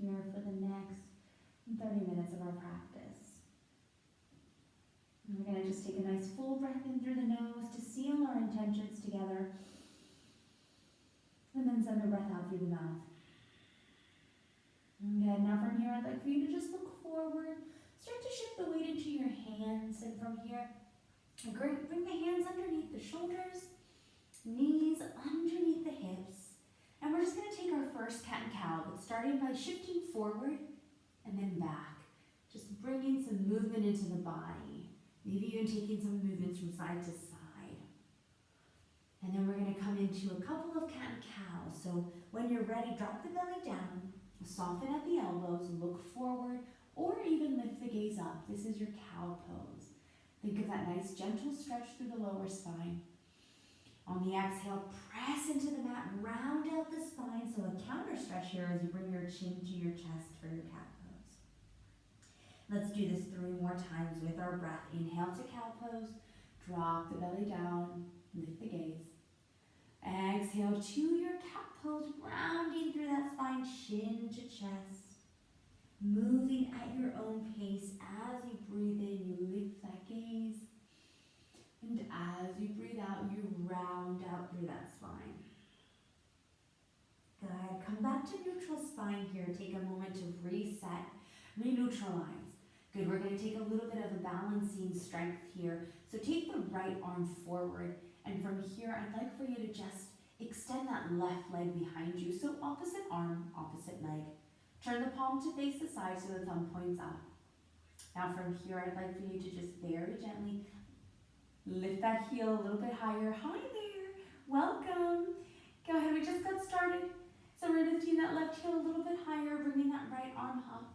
here for the next 30 minutes of our practice. And we're going to just take a nice full breath in through the nose to seal our intentions together. And then send a breath out through the mouth. Good. Now from here, I'd like for you to just look forward. Start to shift the weight into your hands. And from here, bring the hands underneath the shoulders, knees underneath the hips. And we're just going to take our first cat and cow, but starting by shifting forward and then back. Just bringing some movement into the body. Maybe even taking some movements from side to side. And then we're going to come into a couple of cat and cows. So when you're ready, drop the belly down, soften at the elbows, look forward, or even lift the gaze up. This is your cow pose. Think of that nice gentle stretch through the lower spine. On the exhale, press into the mat, round out the spine. So a counter stretch here as you bring your chin to your chest for your cat pose. Let's do this 3 more times with our breath. Inhale to cow pose, drop the belly down, lift the gaze. Exhale to your cat pose, rounding through that spine, chin to chest. Moving at your own pace. As you breathe in, you lift that gaze. And as you breathe out, you round out through that spine. Good. Come back to neutral spine here. Take a moment to reset, re-neutralize. Good. We're going to take a little bit of a balancing strength here. So take the right arm forward. And from here, I'd like for you to just extend that left leg behind you. So opposite arm, opposite leg. Turn the palm to face the side so the thumb points up. Now from here, I'd like for you to just very gently lift that heel a little bit higher. Hi there. Welcome. Go ahead. We just got started. So we're lifting that left heel a little bit higher, bringing that right arm up.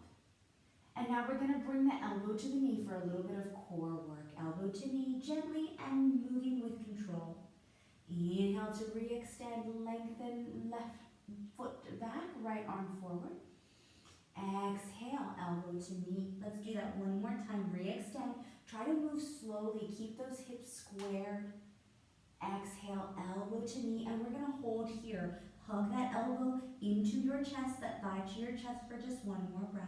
And now we're going to bring the elbow to the knee for a little bit of core work. Elbow to knee, gently and moving with control. Inhale to re-extend, lengthen left foot back, right arm forward. Exhale, elbow to knee. Let's do that one more time. Re-extend. Try to move slowly. Keep those hips squared. Exhale, elbow to knee. And we're going to hold here. Hug that elbow into your chest, that thigh to your chest for just one more breath.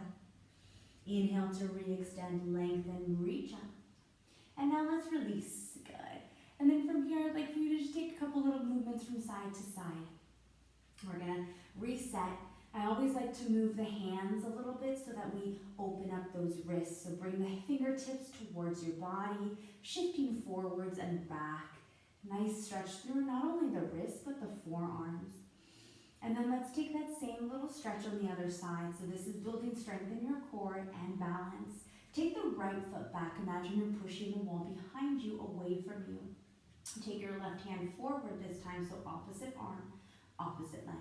Inhale to re-extend, lengthen, reach up. And now let's release. Good. And then from here, I'd like for you to just take a couple little movements from side to side. We're going to reset. I always like to move the hands a little bit so that we open up those wrists. So bring the fingertips towards your body, shifting forwards and back. Nice stretch through not only the wrists, but the forearms. And then let's take that same little stretch on the other side. So this is building strength in your core and balance. Take the right foot back. Imagine you're pushing the wall behind you, away from you. Take your left hand forward this time, so opposite arm, opposite leg.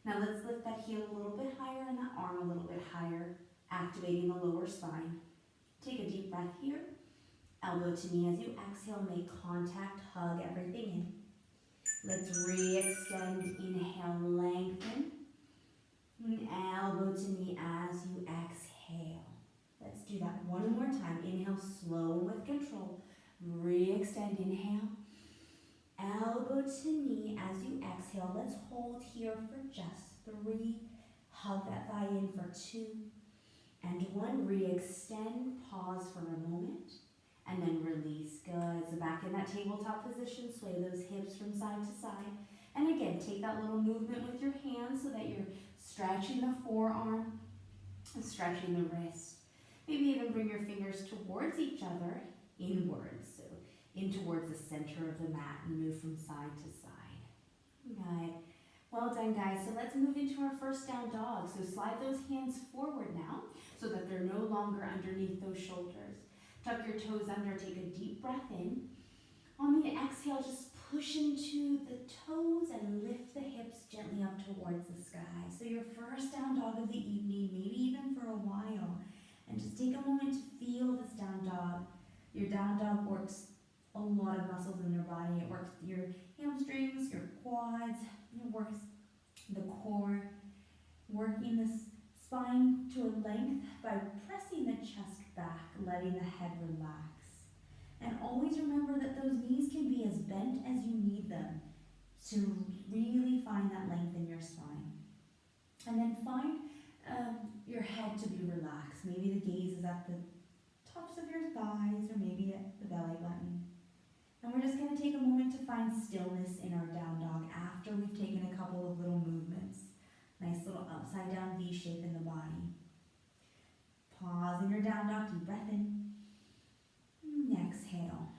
Now let's lift that heel a little bit higher and that arm a little bit higher, activating the lower spine. Take a deep breath here. Elbow to knee as you exhale, make contact, hug everything in. Let's re-extend, inhale, lengthen. And elbow to knee as you exhale. Let's do that one more time. Inhale, slow and with control. Re-extend, inhale. Elbow to knee as you exhale. Let's hold here for just 3. Hug that thigh in for 2. And 1. Re-extend, pause for a moment. And then release. Good. So back in that tabletop position, sway those hips from side to side. And again, take that little movement with your hands so that you're stretching the forearm, stretching the wrist. Maybe even bring your fingers towards each other, inwards. So in towards the center of the mat and move from side to side. Good. Well done, guys. So let's move into our first down dog. So slide those hands forward now so that they're no longer underneath those shoulders. Tuck your toes under, take a deep breath in. On the exhale, just push into the toes and lift the hips gently up towards the sky. So your first down dog of the evening, maybe even for a while. And just take a moment to feel this down dog. Your down dog works a lot of muscles in your body. It works your hamstrings, your quads, it works the core, working the spine to a length by pressing the chest back, letting the head relax. And always remember that those knees can be as bent as you need them to really find that length in your spine. And then find head to be relaxed. Maybe the gaze is at the tops of your thighs or maybe at the belly button. And we're just going to take a moment to find stillness in our down dog after we've taken a couple of little movements. Nice little upside down V shape in the body. Pause in your down dog, deep breath in. Exhale.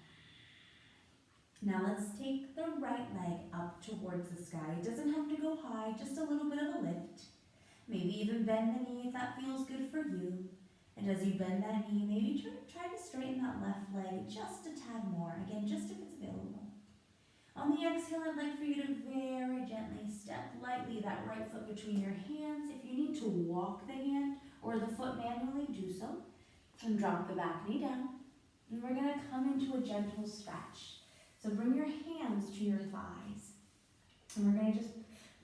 Now let's take the right leg up towards the sky. It doesn't have to go high, just a little bit of a lift. Maybe even bend the knee if that feels good for you. And as you bend that knee, maybe try to straighten that left leg just a tad more. Again, just if it's available. On the exhale, I'd like for you to very gently step lightly that right foot between your hands. If you need to walk the hand or the foot manually, do so. And drop the back knee down. And we're going to come into a gentle stretch. So bring your hands to your thighs. And we're going to just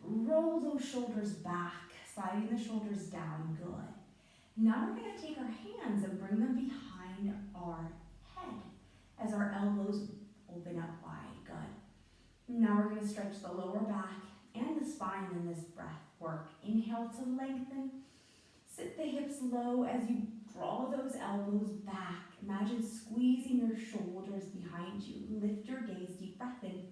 roll those shoulders back, sliding the shoulders down. Good. Now we're going to take our hands and bring them behind our head as our elbows open up wide. Good. Now we're going to stretch the lower back and the spine in this breath work. Inhale to lengthen. Sit the hips low as you draw those elbows back. Imagine squeezing your shoulders behind you. Lift your gaze, deep breath in.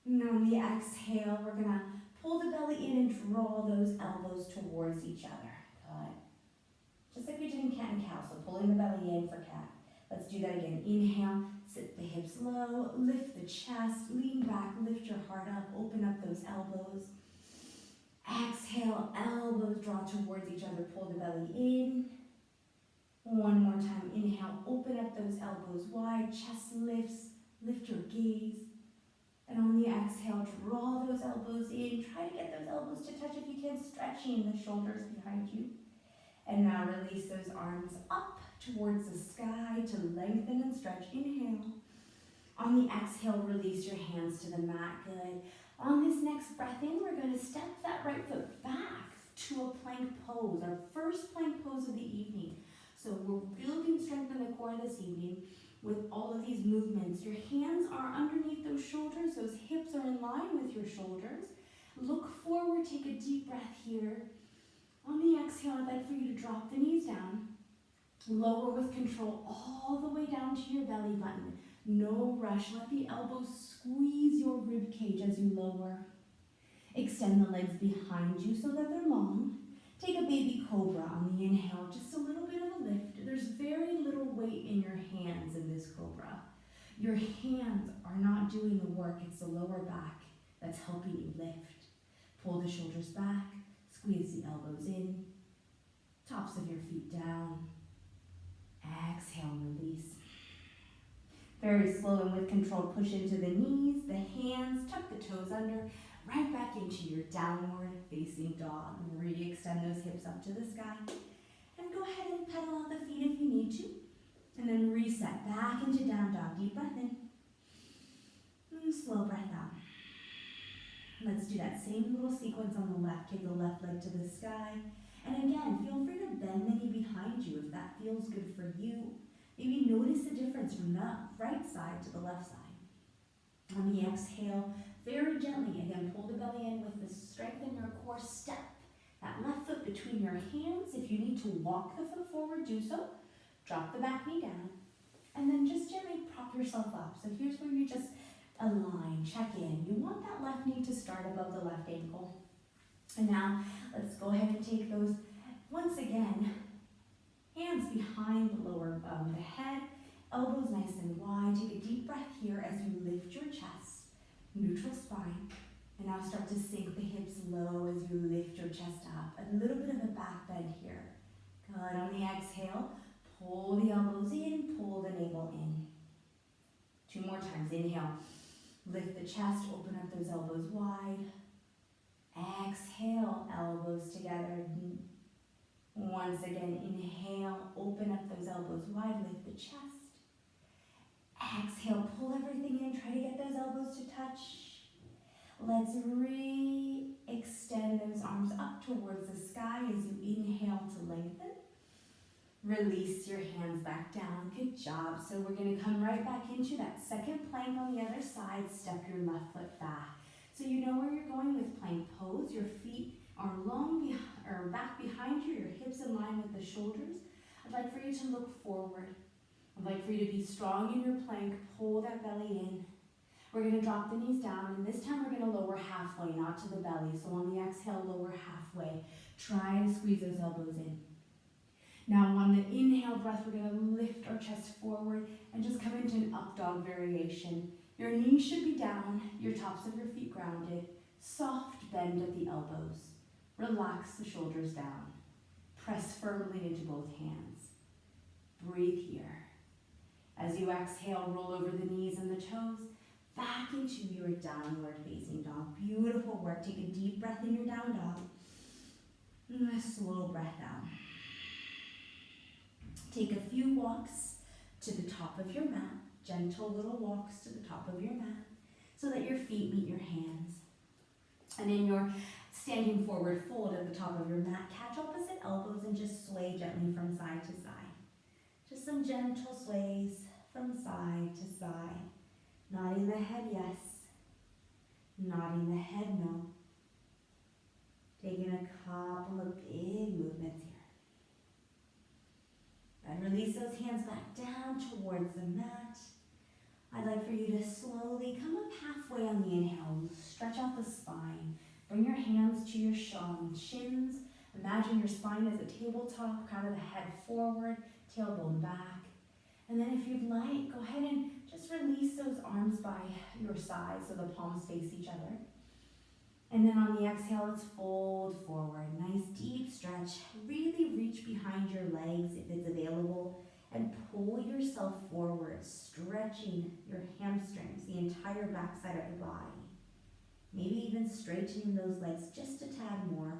And on the exhale, we're going to pull the belly in and draw those elbows towards each other. Good. Just like we did in cat and cow, so pulling the belly in for cat. Let's do that again. Inhale, sit the hips low, lift the chest, lean back, lift your heart up, open up those elbows. Exhale, elbows draw towards each other, pull the belly in. One more time, inhale, open up those elbows wide, chest lifts, lift your gaze. And on the exhale, draw those elbows in. Try to get those elbows to touch if you can, stretching the shoulders behind you. And now release those arms up towards the sky to lengthen and stretch. Inhale. On the exhale, release your hands to the mat. Good. On this next breath in, we're going to step that right foot back to a plank pose, our first plank pose of the evening. So we're building strength in the core this evening with all of these movements. Your hands are underneath those shoulders, those hips are in line with your shoulders. Look forward, take a deep breath here. On the exhale, I'd like for you to drop the knees down. Lower with control all the way down to your belly button. No rush. Let the elbows squeeze your rib cage as you lower. Extend the legs behind you so that they're long. Take a baby cobra on the inhale, just a little bit of a lift. There's very little weight in your hands in this cobra. Your hands are not doing the work. It's the lower back that's helping you lift. Pull the shoulders back. Squeeze the elbows in, tops of your feet down. Exhale, release. Very slow and with control, push into the knees, the hands, tuck the toes under, right back into your downward facing dog. Re-extend those hips up to the sky. And go ahead and pedal out the feet if you need to. And then reset back into down dog. Deep breath in. And slow breath out. Let's do that same little sequence on the left. Take the left leg to the sky. And again, feel free to bend the knee behind you if that feels good for you. Maybe notice the difference from the right side to the left side. On the exhale, very gently, again, pull the belly in with the strength in your core. Step that left foot between your hands. If you need to walk the foot forward, do so. Drop the back knee down. And then just gently prop yourself up. So here's where you just align, check in. You want that left knee to start above the left ankle. And now let's go ahead and take those, once again, hands behind the lower the head, elbows nice and wide. Take a deep breath here as you lift your chest, neutral spine. And now start to sink the hips low as you lift your chest up. A little bit of a back bend here. Good. On the exhale, pull the elbows in, pull the navel in. 2 more times. Inhale. Lift the chest, open up those elbows wide. Exhale, elbows together. Once again, inhale, open up those elbows wide, lift the chest. Exhale, pull everything in, try to get those elbows to touch. Let's re-extend those arms up towards the sky as you inhale to lengthen. Release your hands back down. Good job. So we're going to come right back into that second plank on the other side. Step your left foot back. So you know where you're going with plank pose. Your feet are long or back behind you, your hips in line with the shoulders. I'd like for you to look forward. I'd like for you to be strong in your plank, pull that belly in. We're going to drop the knees down, and this time we're going to lower halfway, not to the belly. So on the exhale, lower halfway. Try to squeeze those elbows in. Now on the inhale breath, we're going to lift our chest forward and just come into an up dog variation. Your knees should be down, your tops of your feet grounded. Soft bend at the elbows. Relax the shoulders down. Press firmly into both hands. Breathe here. As you exhale, roll over the knees and the toes, back into your downward facing dog. Beautiful work. Take a deep breath in your down dog. And a slow breath out. Take a few walks to the top of your mat. Gentle little walks to the top of your mat so that your feet meet your hands. And in your standing forward fold at the top of your mat, catch opposite elbows and just sway gently from side to side. Just some gentle sways from side to side. Nodding the head yes, nodding the head no. Taking a couple of big movements here. And release those hands back down towards the mat. I'd like for you to slowly come up halfway on the inhale. Stretch out the spine. Bring your hands to your shins. Imagine your spine as a tabletop, crown of the head forward, tailbone back. And then if you'd like, go ahead and just release those arms by your side so the palms face each other. And then on the exhale, let's fold forward. Nice deep stretch. Really reach behind your legs if it's available and pull yourself forward, stretching your hamstrings, the entire backside of your body. Maybe even straightening those legs just a tad more.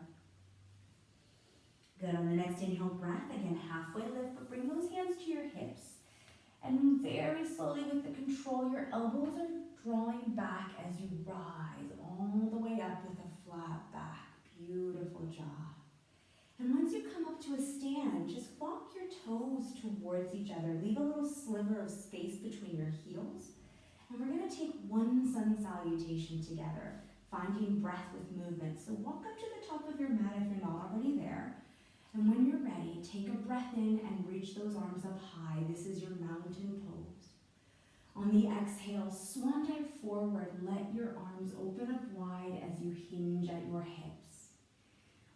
Good. On the next inhale breath, again, halfway lift, but bring those hands to your hips. And very slowly with the control, your elbows are drawing back as you rise all the way up with a flat back. Beautiful job. And once you come up to a stand, just walk your toes towards each other. Leave a little sliver of space between your heels. And we're going to take one sun salutation together, finding breath with movement. So walk up to the top of your mat if you're not already there. And when you're ready, take a breath in and reach those arms up high. This is your mountain pose. On the exhale, swan dive forward. Let your arms open up wide as you hinge at your hips.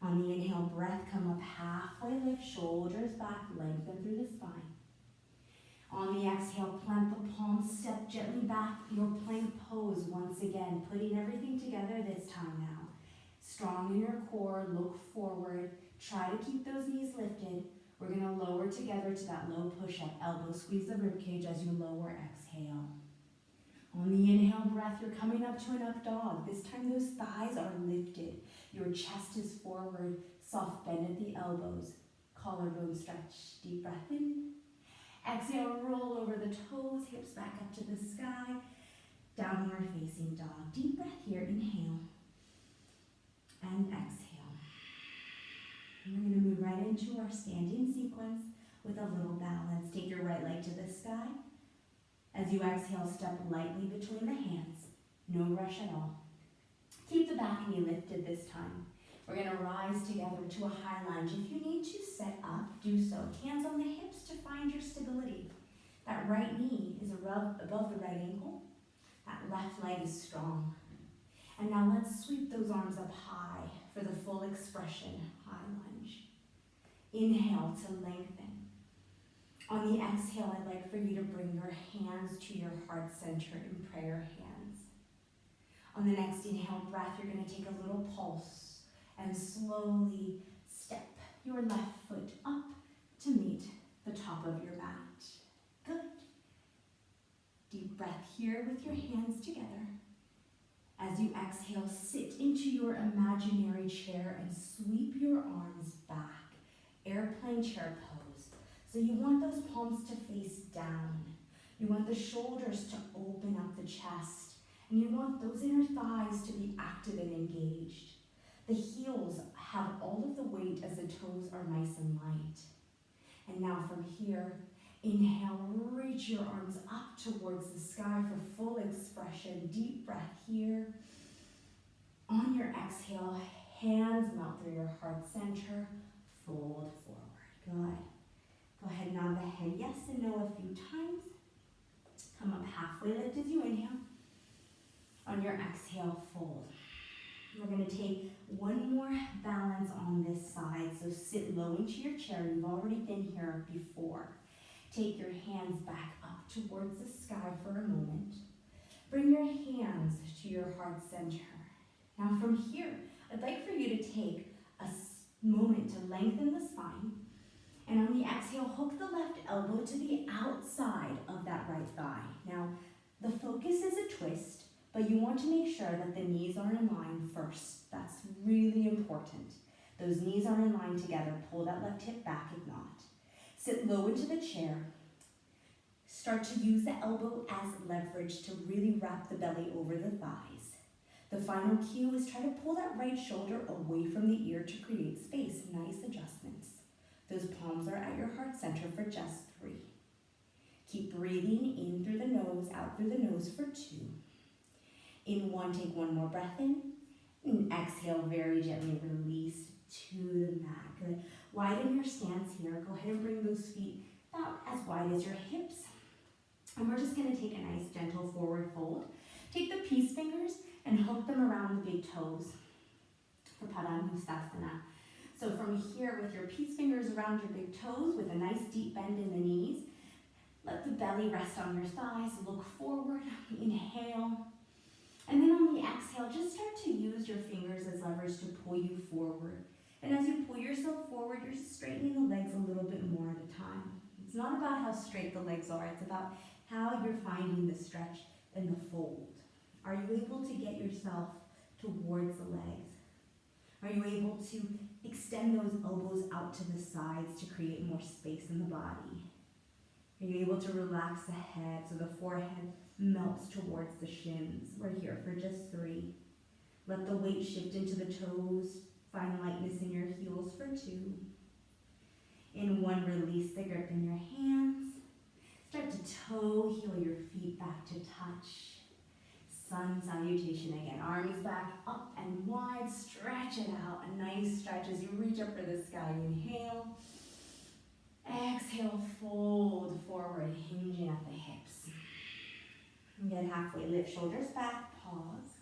On the inhale, breath, come up halfway, lift shoulders back, lengthen through the spine. On the exhale, plant the palms, step gently back, your plank pose once again, putting everything together this time now. Strong in your core, look forward, try to keep those knees lifted. We're going to lower together to that low push-up, elbow squeeze the ribcage as you lower, exhale. On the inhale breath, you're coming up to an up dog. This time those thighs are lifted. Your chest is forward, soft bend at the elbows. Collarbone stretch, deep breath in. Exhale, roll over the toes, hips back up to the sky. Downward facing dog. Deep breath here, inhale. And exhale. And we're going to move right into our standing sequence with a little balance. Take your right leg to the sky. As you exhale, step lightly between the hands. No rush at all. Keep the back knee lifted this time. We're going to rise together to a high lunge. If you need to set up, do so. Hands on the hips to find your stability. That right knee is above the right ankle. That left leg is strong. And now let's sweep those arms up high for the full expression, high lunge. Inhale to lengthen. On the exhale, I'd like for you to bring your hands to your heart center in prayer hands. On the next inhale breath, you're going to take a little pulse and slowly step your left foot up to meet the top of your mat. Good. Deep breath here with your hands together. As you exhale, sit into your imaginary chair and sweep your arms back. Airplane chair pose. So you want those palms to face down. You want the shoulders to open up the chest. And you want those inner thighs to be active and engaged. The heels have all of the weight as the toes are nice and light. And now from here, inhale, reach your arms up towards the sky for full expression. Deep breath here. On your exhale, hands melt through your heart center, fold forward. Good. Go ahead and nod the head yes and no a few times. Come up halfway, lift as you inhale. On your exhale, fold. We're going to take one more balance on this side. So sit low into your chair. You've already been here before. Take your hands back up towards the sky for a moment. Bring your hands to your heart center. Now from here, I'd like for you to take a moment to lengthen the spine. And on the exhale, hook the left elbow to the outside of that right thigh. Now, the focus is a twist, but you want to make sure that the knees are in line first. That's really important. Those knees are in line together. Pull that left hip back if not. Sit low into the chair. Start to use the elbow as leverage to really wrap the belly over the thighs. The final cue is try to pull that right shoulder away from the ear to create space. Nice adjustments. Those palms are at your heart center for just 3. Keep breathing in through the nose, out through the nose for 2. In 1, take one more breath in. And exhale, very gently release to the mat. Good. Widen your stance here. Go ahead and bring those feet about as wide as your hips. And we're just going to take a nice gentle forward fold. Take the peace fingers and hook them around the big toes for Padangusthasana. So from here, with your peace fingers around your big toes, with a nice deep bend in the knees, let the belly rest on your thighs. Look forward. Inhale. And then on the exhale, just start to use your fingers as leverage to pull you forward. And as you pull yourself forward, you're straightening the legs a little bit more at a time. It's not about how straight the legs are. It's about how you're finding the stretch and the fold. Are you able to get yourself towards the legs? Are you able to extend those elbows out to the sides to create more space in the body? Are you able to relax the head so the forehead melts towards the shins? We're here for just 3. Let the weight shift into the toes. Find lightness in your heels for 2. In 1, release the grip in your hands. Start to toe heel your feet back to touch. Sun salutation again. Arms back up and wide. Stretch it out. A nice stretch as you reach up for the sky. Inhale. Exhale, fold forward, hinging at the hips. Get halfway, lift shoulders back, pause.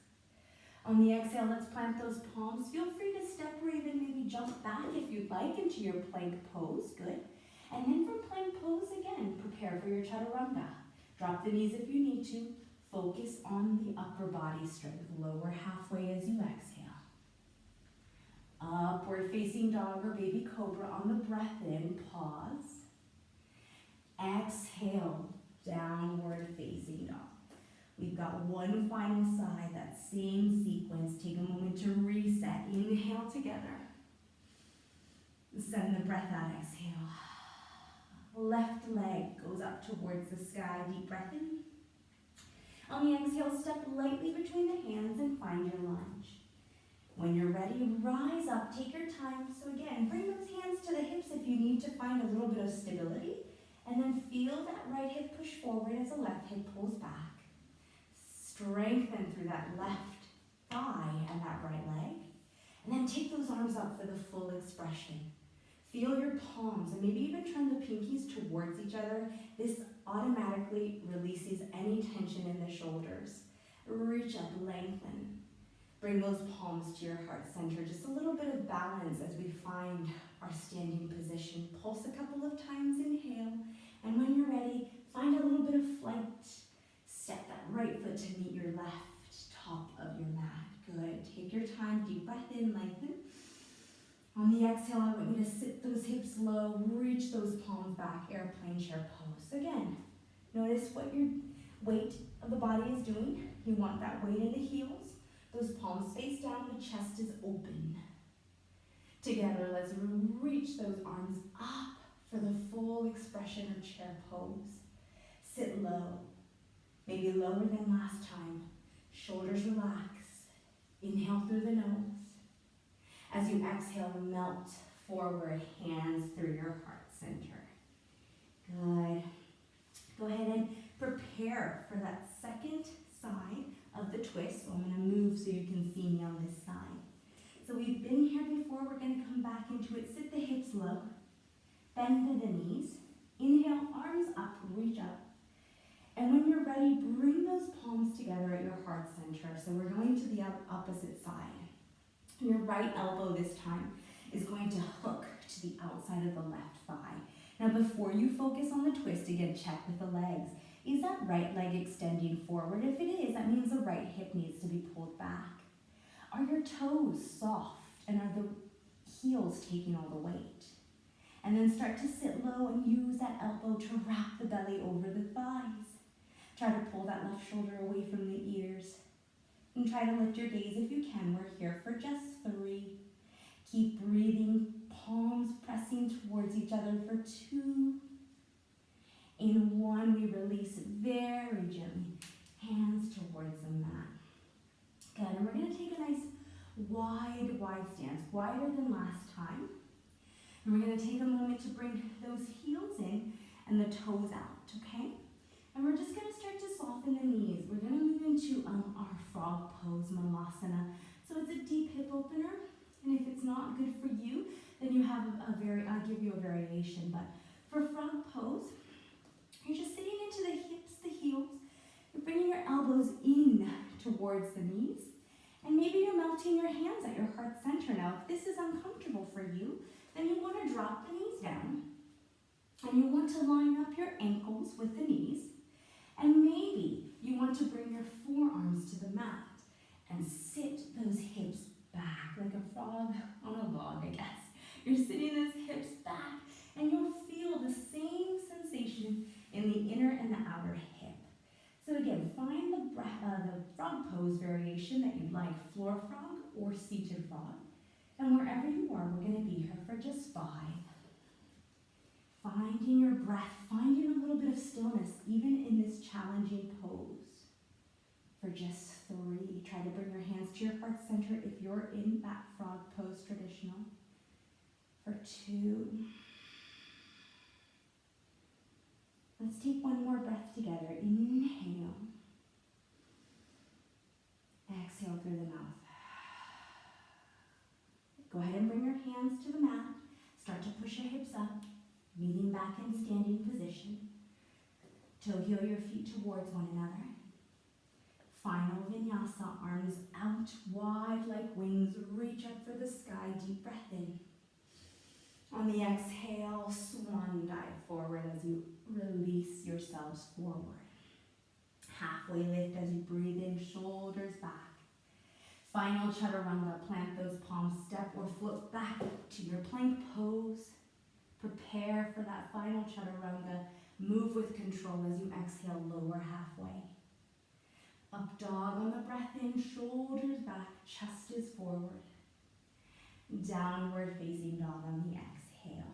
On the exhale, let's plant those palms. Feel free to step or even maybe jump back if you'd like into your plank pose. Good. And then from plank pose again, prepare for your chaturanga. Drop the knees if you need to. Focus on the upper body strength. Lower halfway as you exhale. Upward facing dog or baby cobra on the breath in. Pause. Exhale, downward facing dog. We've got one final side, that same sequence. Take a moment to reset. Inhale together. Send the breath out, exhale. Left leg goes up towards the sky. Deep breath in. On the exhale, step lightly between the hands and find your lunge. When you're ready, rise up, take your time. So again, bring those hands to the hips if you need to find a little bit of stability. And then feel that right hip push forward as the left hip pulls back. Strengthen through that left thigh and that right leg. And then take those arms up for the full expression. Feel your palms and maybe even turn the pinkies towards each other. This automatically releases any tension in the shoulders. Reach up, lengthen. Bring those palms to your heart center. Just a little bit of balance as we find our standing position. Pulse a couple of times, inhale. And when you're ready, find a little bit of flight. Step that right foot to meet your left top of your mat. Good. Take your time, deep breath in, lengthen. On the exhale, I want you to sit those hips low, reach those palms back, airplane chair pose. Again, notice what your weight of the body is doing. You want that weight in the heels. Those palms face down, the chest is open. Together, let's reach those arms up for the full expression of chair pose. Sit low, maybe lower than last time. Shoulders relax. Inhale through the nose. As you exhale, melt forward, hands through your heart center. Good. Go ahead and prepare for that second side of the twist. So I'm going to move so you can see me on this side. So we've been here before, we're gonna come back into it. Sit the hips low, bend to the knees. Inhale, arms up, reach up. And when you're ready, bring those palms together at your heart center. So we're going to the opposite side. Your right elbow this time is going to hook to the outside of the left thigh. Now before you focus on the twist, again, check with the legs. Is that right leg extending forward? If it is, that means the right hip needs to be pulled back. Are your toes soft and are the heels taking all the weight? And then start to sit low and use that elbow to wrap the belly over the thighs. Try to pull that left shoulder away from the ears. And try to lift your gaze if you can. We're here for just 3. Keep breathing, palms pressing towards each other for 2. In 1, we release very gently, hands towards the mat. Good, and we're gonna take a nice wide stance, wider than last time. And we're gonna take a moment to bring those heels in and the toes out, okay? And we're just gonna start to soften the knees. We're gonna move into our frog pose, Malasana. So it's a deep hip opener. And if it's not good for you, then you have I'll give you a variation. But for frog pose, you're just sitting into the hips, the heels. You're bringing your elbows in towards the knees. And maybe you're melting your hands at your heart center. Now, if this is uncomfortable for you, then you want to drop the knees down. And you want to line up your ankles with the knees. And maybe you want to bring your forearms to the mat and sit those hips back like a frog on a log, I guess. You're sitting those hips back and you'll feel the same sensation in the inner and the outer hip. So again, find the frog pose variation that you'd like, floor frog or seated frog. And wherever you are, we're going to be here for just 5. Finding your breath, finding a little bit of stillness, even in this challenging pose. For just 3, try to bring your hands to your heart center if you're in that frog pose traditional. For 2. Let's take one more breath together. Inhale. Exhale through the mouth. Go ahead and bring your hands to the mat. Start to push your hips up, meeting back in standing position. Toe heel your feet towards one another. Final vinyasa, arms out wide like wings. Reach up for the sky. Deep breath in. On the exhale, swan dive forward as you release yourselves forward. Halfway lift as you breathe in, shoulders back. Final chaturanga, plant those palms, step or float back to your plank pose. Prepare for that final chaturanga. Move with control as you exhale, lower halfway. Up dog on the breath in, shoulders back, chest is forward. Downward facing dog on the exhale.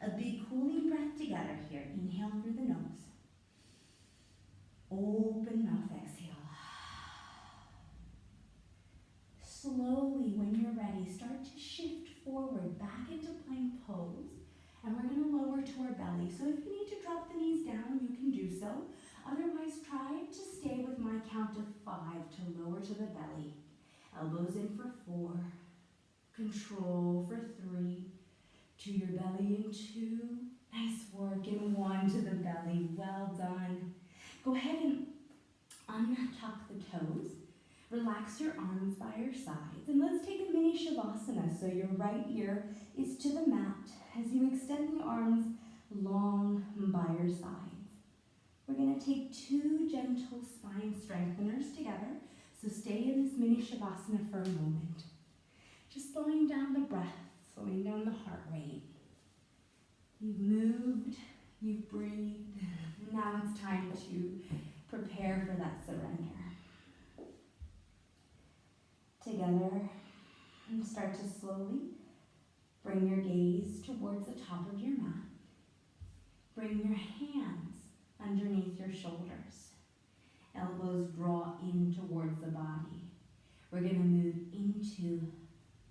A big cooling breath together here. Inhale through the nose. Open mouth, exhale. Slowly, when you're ready, start to shift forward back into plank pose. And we're going to lower to our belly. So if you need to drop the knees down, you can do so. Otherwise, try to stay with my count of 5 to lower to the belly. Elbows in for 4. Control for 3. To your belly in 2. Nice work. In 1 to the belly. Well done. Go ahead and untuck the toes. Relax your arms by your sides. And let's take a mini shavasana. So your right ear is to the mat as you extend the arms long by your sides. We're going to take 2 gentle spine strengtheners together. So stay in this mini shavasana for a moment. Just slowing down the breath, slowing down the heart rate. You've moved, you've breathed. Now it's time to prepare for that surrender. Together, and start to slowly bring your gaze towards the top of your mat. Bring your hands underneath your shoulders. Elbows draw in towards the body. We're going to move into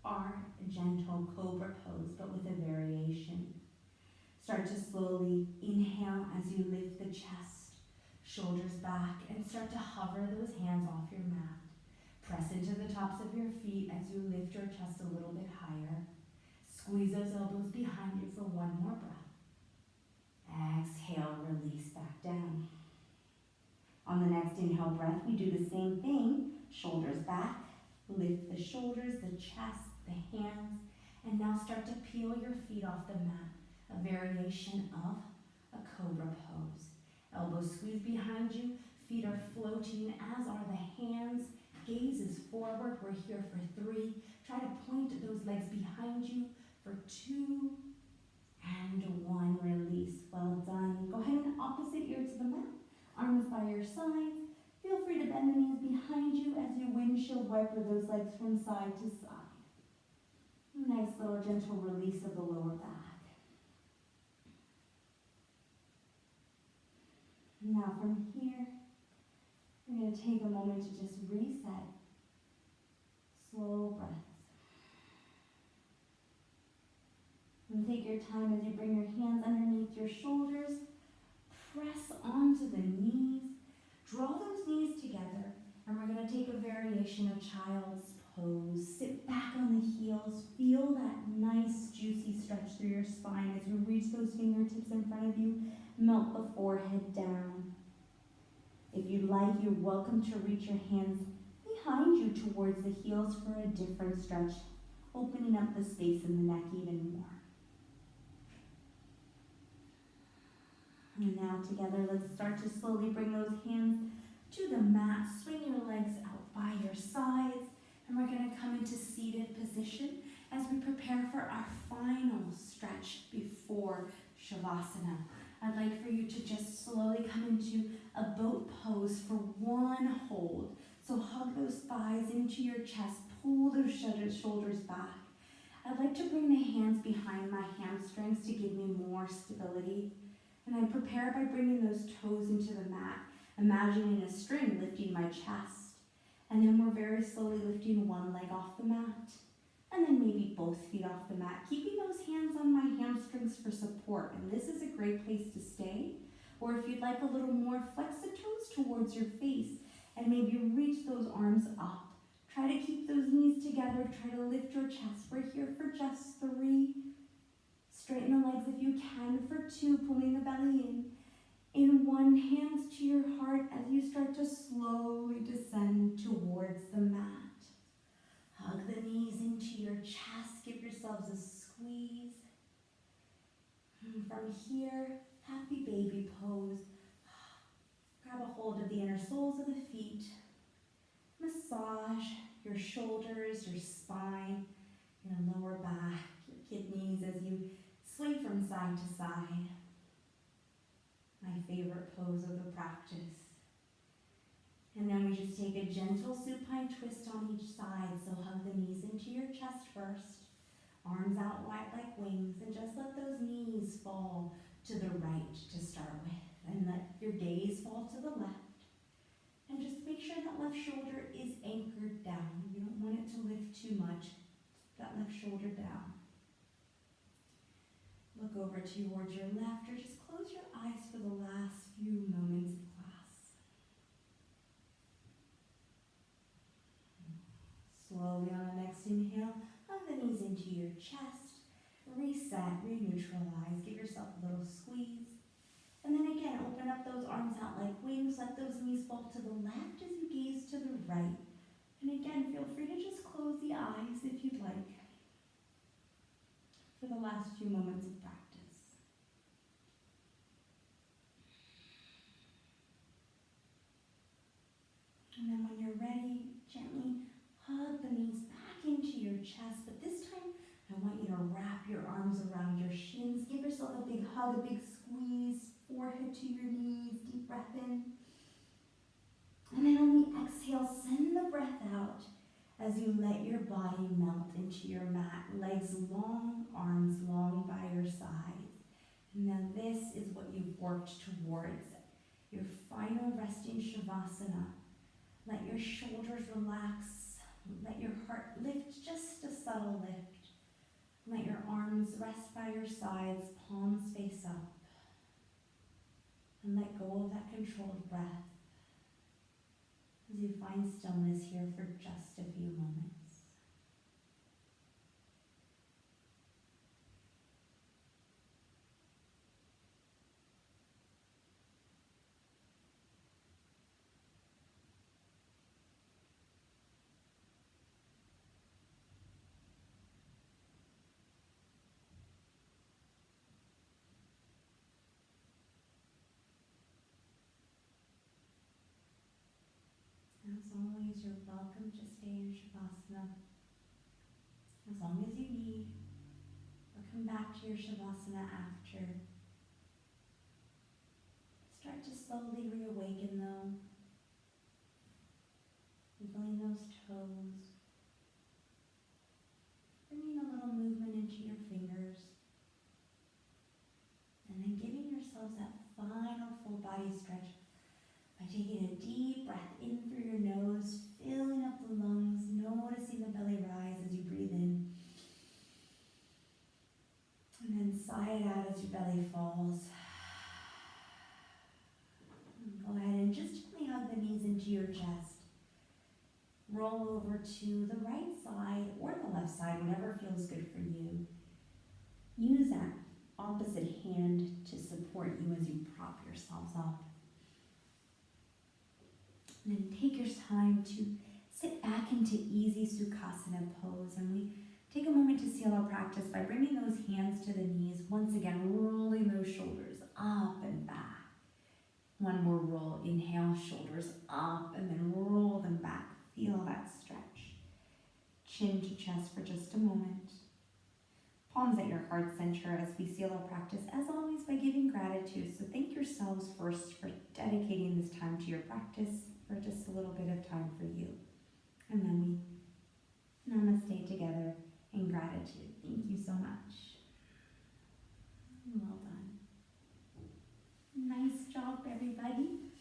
our gentle cobra pose, but with a variation. Start to slowly inhale as you lift the chest, shoulders back, and start to hover those hands off your mat. Press into the tops of your feet as you lift your chest a little bit higher. Squeeze those elbows behind you for one more breath. Exhale, release back down. On the next inhale breath, we do the same thing. Shoulders back, lift the shoulders, the chest, the hands, and now start to peel your feet off the mat. A variation of a cobra pose. Elbows squeeze behind you, feet are floating, as are the hands. Gaze is forward. We're here for 3. Try to point those legs behind you for 2 and 1. Release. Well done. Go ahead and opposite ear to the mat. Arms by your sides. Feel free to bend the knees behind you as you windshield wiper those legs from side to side. Nice little gentle release of the lower back. Now from here, we're going to take a moment to just reset. Slow breaths. And take your time as you bring your hands underneath your shoulders. Press onto the knees. Draw those knees together. And we're going to take a variation of child's pose. Sit back on the heels. Feel that nice juicy stretch through your spine as you reach those fingertips in front of you. Melt the forehead down. If you'd like, you're welcome to reach your hands behind you towards the heels for a different stretch, opening up the space in the neck even more. And now together, let's start to slowly bring those hands to the mat. Swing your legs out by your sides. And we're going to come into seated position as we prepare for our final stretch before Shavasana. I'd like for you to just slowly come into a boat pose for 1 hold. So hug those thighs into your chest, pull those shoulders back. I'd like to bring the hands behind my hamstrings to give me more stability. And I prepare by bringing those toes into the mat, imagining a string lifting my chest. And then we're very slowly lifting one leg off the mat. And then maybe both feet off the mat, keeping those hands on my hamstrings for support. And this is a great place to stay. Or if you'd like a little more, flex the toes towards your face and maybe reach those arms up. Try to keep those knees together. Try to lift your chest. We're here for just 3. Straighten the legs if you can for 2, pulling the belly in. In 1, hands to your heart as you start to slowly descend towards the mat. Hug the knees into your chest. Give yourselves a squeeze. And from here, happy baby pose. Grab a hold of the inner soles of the feet. Massage your shoulders, your spine, your lower back, your kidneys as you sway from side to side. My favorite pose of the practice. And then we just take a gentle supine twist on each side. So hug the knees into your chest first. Arms out wide like wings. And just let those knees fall to the right to start with. And let your gaze fall to the left. And just make sure that left shoulder is anchored down. You don't want it to lift too much. That left shoulder down. Look over towards your left or just close your eyes for the last few moments of class. Slowly on the next inhale, hug the knees into your chest. Reset, re-neutralize. Give yourself a little squeeze. And then again, open up those arms out like wings. Let those knees fall to the left as you gaze to the right. And again, feel free to just close the eyes if you'd like for the last few moments of practice. And then when you're ready, gently hug the knees back into your chest. But this time, I want you to wrap your arms around your shins. Give yourself a big hug, a big squeeze. Forehead to your knees, deep breath in. And then on the exhale, send the breath out as you let your body melt into your mat. Legs long, arms long by your sides. And now this is what you've worked towards. Your final resting Shavasana. Let your shoulders relax. Let your heart lift, just a subtle lift. Let your arms rest by your sides, palms face up. And let go of that controlled breath. as you find stillness here for just a few moments. As always, you're welcome to stay in Shavasana as long as you need, or come back to your Shavasana after. Start to slowly reawaken though, wiggling those toes, bringing a little movement into your fingers, and then giving yourselves that final full body stretch by taking a deep breath in through your nose, filling up the lungs, noticing the belly rise as you breathe in. And then sigh it out as your belly falls. And go ahead and just gently hug the knees into your chest. Roll over to the right side or the left side, whatever feels good for you. Use that opposite hand to support you as you prop yourselves up. And then take your time to sit back into easy Sukhasana pose. And we take a moment to seal our practice by bringing those hands to the knees. Once again, rolling those shoulders up and back. One more roll. Inhale, shoulders up, and then roll them back. Feel that stretch. Chin to chest for just a moment. Palms at your heart center as we seal our practice, as always, by giving gratitude. So thank yourselves first for dedicating this time to your practice, for just a little bit of time for you. And then we namaste together in gratitude. Thank you so much. Well done. Nice job, everybody.